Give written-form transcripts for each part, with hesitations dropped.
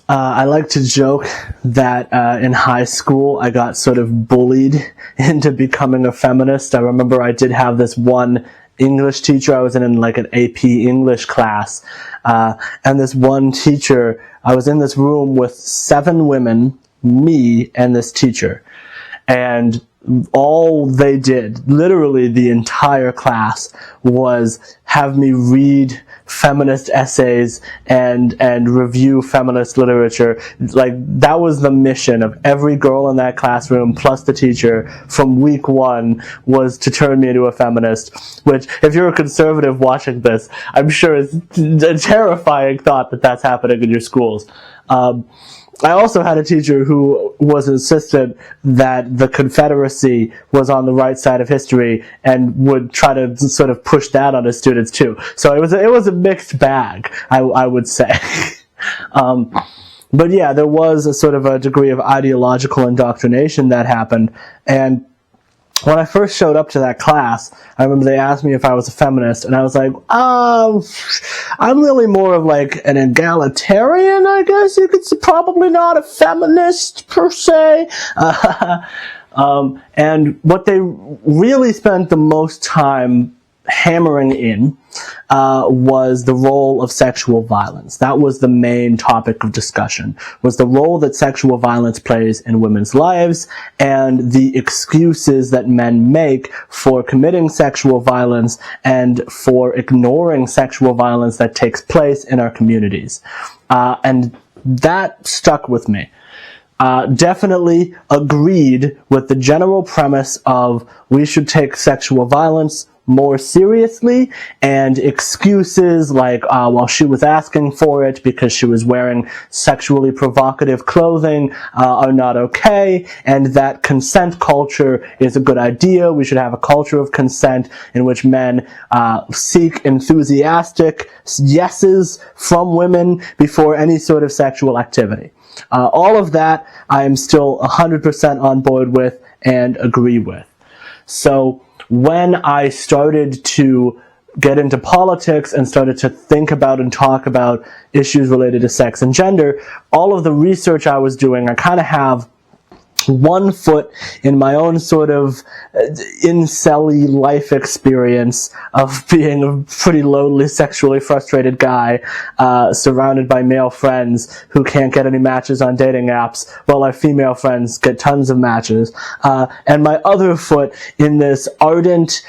I like to joke that in high school I got sort of bullied into becoming a feminist. I remember I did have this one English teacher. I was in like an AP English class, and this one teacher, I was in this room with 7 women, me, and this teacher. And all they did, literally the entire class, was have me read feminist essays and review feminist literature. Like, that was the mission of every girl in that classroom, plus the teacher, from week 1, was to turn me into a feminist, which, if you're a conservative watching this, I'm sure is a terrifying thought that that's happening in your schools. I also had a teacher who was insistent that the Confederacy was on the right side of history and would try to sort of push that on his students too. So it was a mixed bag, I would say. But yeah, there was a sort of a degree of ideological indoctrination that happened. And when I first showed up to that class, I remember they asked me if I was a feminist, and I was like, I'm really more of like an egalitarian, I guess you could say, probably not a feminist per se. And what they really spent the most time hammering in was the role of sexual violence. That was the main topic of discussion, was the role that sexual violence plays in women's lives and the excuses that men make for committing sexual violence and for ignoring sexual violence that takes place in our communities. And that stuck with me. Definitely agreed with the general premise of we should take sexual violence more seriously, and excuses like, well, she was asking for it because she was wearing sexually provocative clothing, are not okay, and that consent culture is a good idea. We should have a culture of consent in which men seek enthusiastic yeses from women before any sort of sexual activity. All of that I am still 100% on board with and agree with. So when I started to get into politics and started to think about and talk about issues related to sex and gender, all of the research I was doing, I kind of have one foot in my own sort of incel-y life experience of being a pretty lonely, sexually frustrated guy, surrounded by male friends who can't get any matches on dating apps, while our female friends get tons of matches. And my other foot in this ardent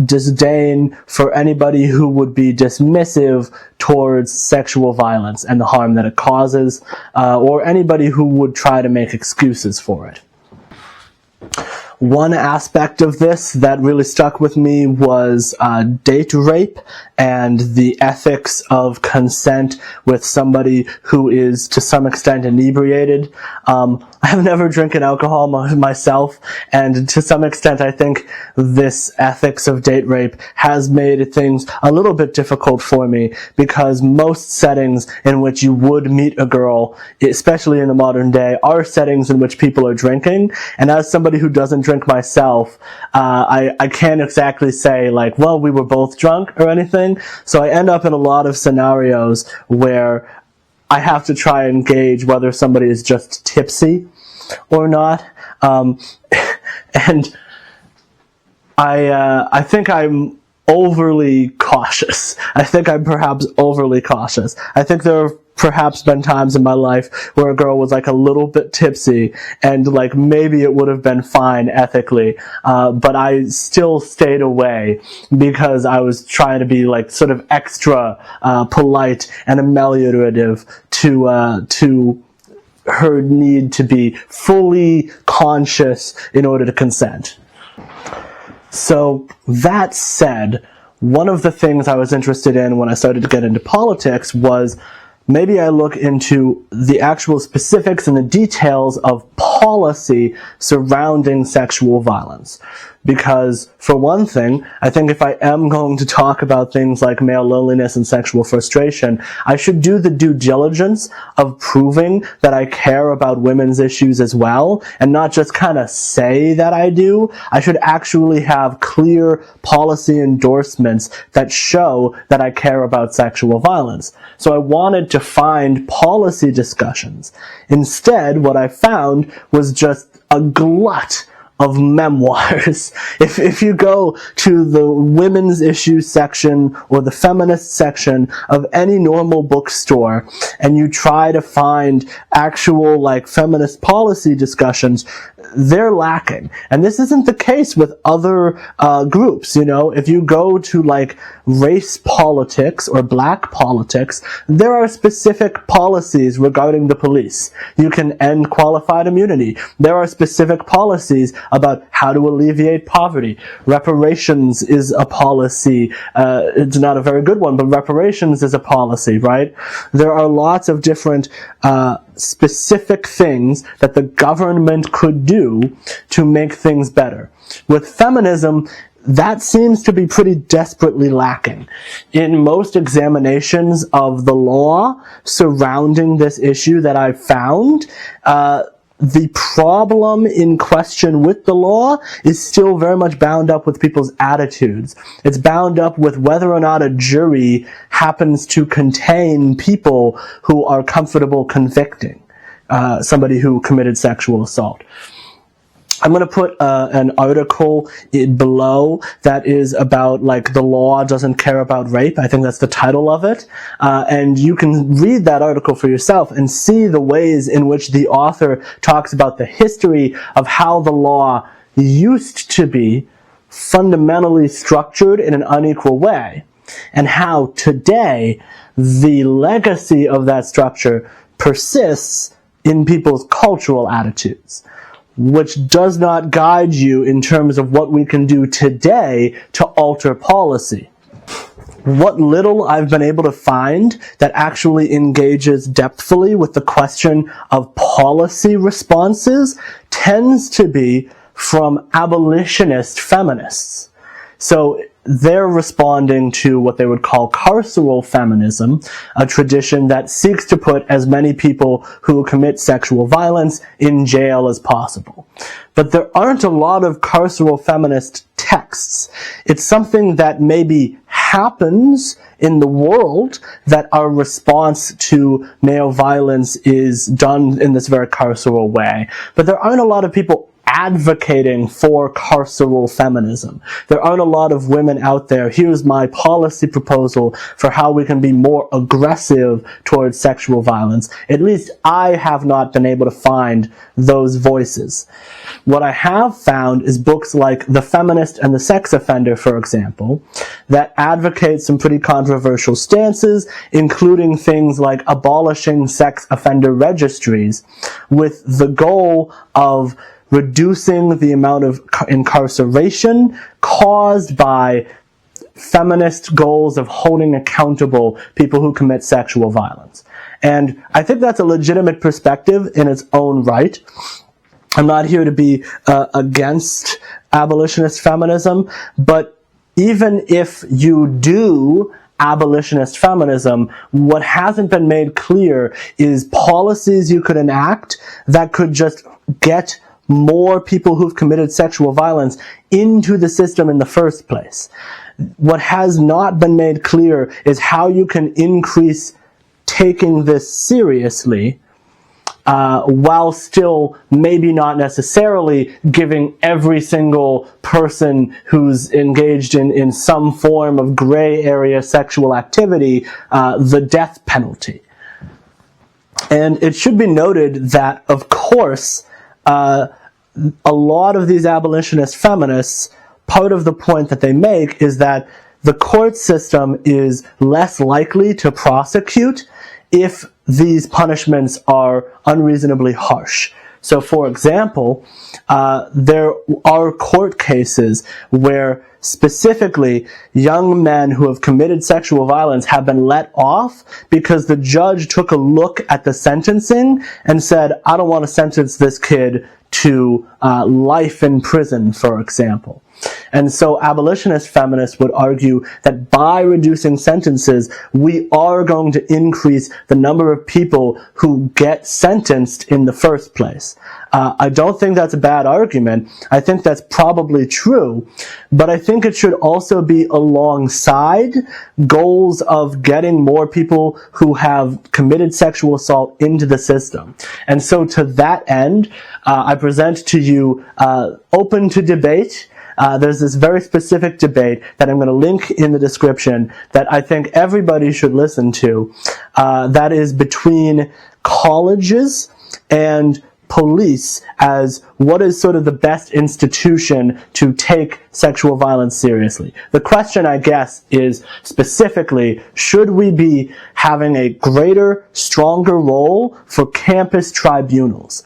disdain for anybody who would be dismissive towards sexual violence and the harm that it causes, or anybody who would try to make excuses for it. One aspect of this that really stuck with me was date rape and the ethics of consent with somebody who is to some extent inebriated. I've never drinking alcohol myself, and to some extent I think this ethics of date rape has made things a little bit difficult for me, because most settings in which you would meet a girl, especially in the modern day, are settings in which people are drinking, and as somebody who doesn't drink myself, I can't exactly say like, well, we were both drunk or anything, so I end up in a lot of scenarios where I have to try and gauge whether somebody is just tipsy or not. And I think I'm overly cautious. I think I'm perhaps overly cautious. I think there have perhaps been times in my life where a girl was like a little bit tipsy and like maybe it would have been fine ethically, but I still stayed away because I was trying to be like sort of extra polite and ameliorative to her need to be fully conscious in order to consent. So that said, one of the things I was interested in when I started to get into politics was maybe I look into the actual specifics and the details of policy surrounding sexual violence. Because, for one thing, I think if I am going to talk about things like male loneliness and sexual frustration, I should do the due diligence of proving that I care about women's issues as well, and not just kind of say that I do. I should actually have clear policy endorsements that show that I care about sexual violence. So I wanted to find policy discussions. Instead, what I found was just a glut of memoirs. If you go to the women's issues section or the feminist section of any normal bookstore and you try to find actual like feminist policy discussions, they're lacking. And this isn't the case with other groups. You know, if you go to like race politics or black politics, there are specific policies regarding the police. You can end qualified immunity. There are specific policies about how to alleviate poverty. Reparations is a policy. It's not a very good one, but reparations is a policy, right? There are lots of different specific things that the government could do to make things better. With feminism, that seems to be pretty desperately lacking. In most examinations of the law surrounding this issue that I've found, the problem in question with the law is still very much bound up with people's attitudes. It's bound up with whether or not a jury happens to contain people who are comfortable convicting somebody who committed sexual assault. I'm going to put an article below that is about, like, the law doesn't care about rape. I think that's the title of it. And you can read that article for yourself and see the ways in which the author talks about the history of how the law used to be fundamentally structured in an unequal way, and how today the legacy of that structure persists in people's cultural attitudes, which does not guide you in terms of what we can do today to alter policy. What little I've been able to find that actually engages depthfully with the question of policy responses tends to be from abolitionist feminists. So they're responding to what they would call carceral feminism, a tradition that seeks to put as many people who commit sexual violence in jail as possible. But there aren't a lot of carceral feminist texts. It's something that maybe happens in the world, that our response to male violence is done in this very carceral way. But there aren't a lot of people advocating for carceral feminism. There aren't a lot of women out there, here's my policy proposal for how we can be more aggressive towards sexual violence. At least I have not been able to find those voices. What I have found is books like The Feminist and the Sex Offender, for example, that advocate some pretty controversial stances, including things like abolishing sex offender registries, with the goal of reducing the amount of incarceration caused by feminist goals of holding accountable people who commit sexual violence. And I think that's a legitimate perspective in its own right. I'm not here to be against abolitionist feminism, but even if you do abolitionist feminism, what hasn't been made clear is policies you could enact that could just get more people who've committed sexual violence into the system in the first place. What has not been made clear is how you can increase taking this seriously while still maybe not necessarily giving every single person who's engaged in some form of gray area sexual activity the death penalty. And it should be noted that, of course, a lot of these abolitionist feminists, part of the point that they make is that the court system is less likely to prosecute if these punishments are unreasonably harsh. So, for example, there are court cases where specifically young men who have committed sexual violence have been let off because the judge took a look at the sentencing and said, I don't want to sentence this kid to life in prison, for example. And so abolitionist feminists would argue that by reducing sentences, we are going to increase the number of people who get sentenced in the first place. I don't think that's a bad argument. I think that's probably true, but I think it should also be alongside goals of getting more people who have committed sexual assault into the system. And so to that end, I present to you open to debate. There's this very specific debate that I'm going to link in the description that I think everybody should listen to. That is between colleges and police as what is sort of the best institution to take sexual violence seriously. The question, I guess, is specifically, should we be having a greater, stronger role for campus tribunals?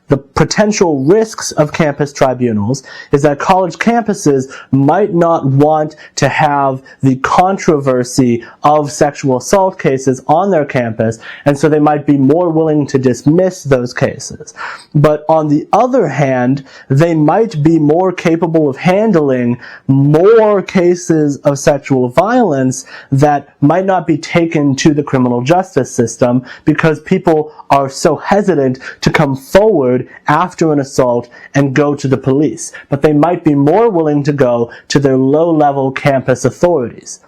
The potential risks of campus tribunals is that college campuses might not want to have the controversy of sexual assault cases on their campus, and so they might be more willing to dismiss those cases. But on the other hand, they might be more capable of handling more cases of sexual violence that might not be taken to the criminal justice system because people are so hesitant to come forward after an assault and go to the police. But they might be more willing to go to their low-level campus authorities.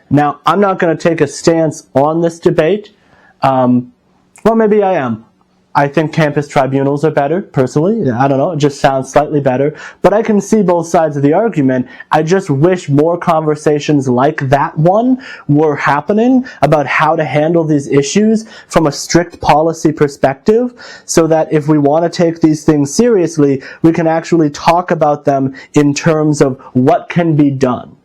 Now, I'm not going to take a stance on this debate. Well, maybe I am. I think campus tribunals are better, personally. I don't know, it just sounds slightly better. But I can see both sides of the argument. I just wish more conversations like that one were happening about how to handle these issues from a strict policy perspective, so that if we want to take these things seriously, we can actually talk about them in terms of what can be done.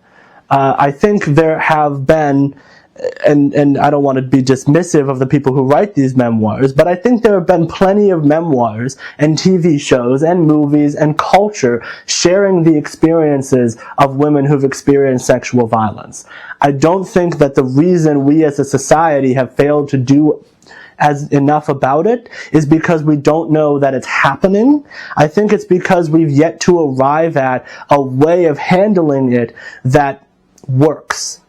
I think there have been, and I don't want to be dismissive of the people who write these memoirs, but I think there have been plenty of memoirs and TV shows and movies and culture sharing the experiences of women who've experienced sexual violence. I don't think that the reason we as a society have failed to do enough about it is because we don't know that it's happening. I think it's because we've yet to arrive at a way of handling it that works.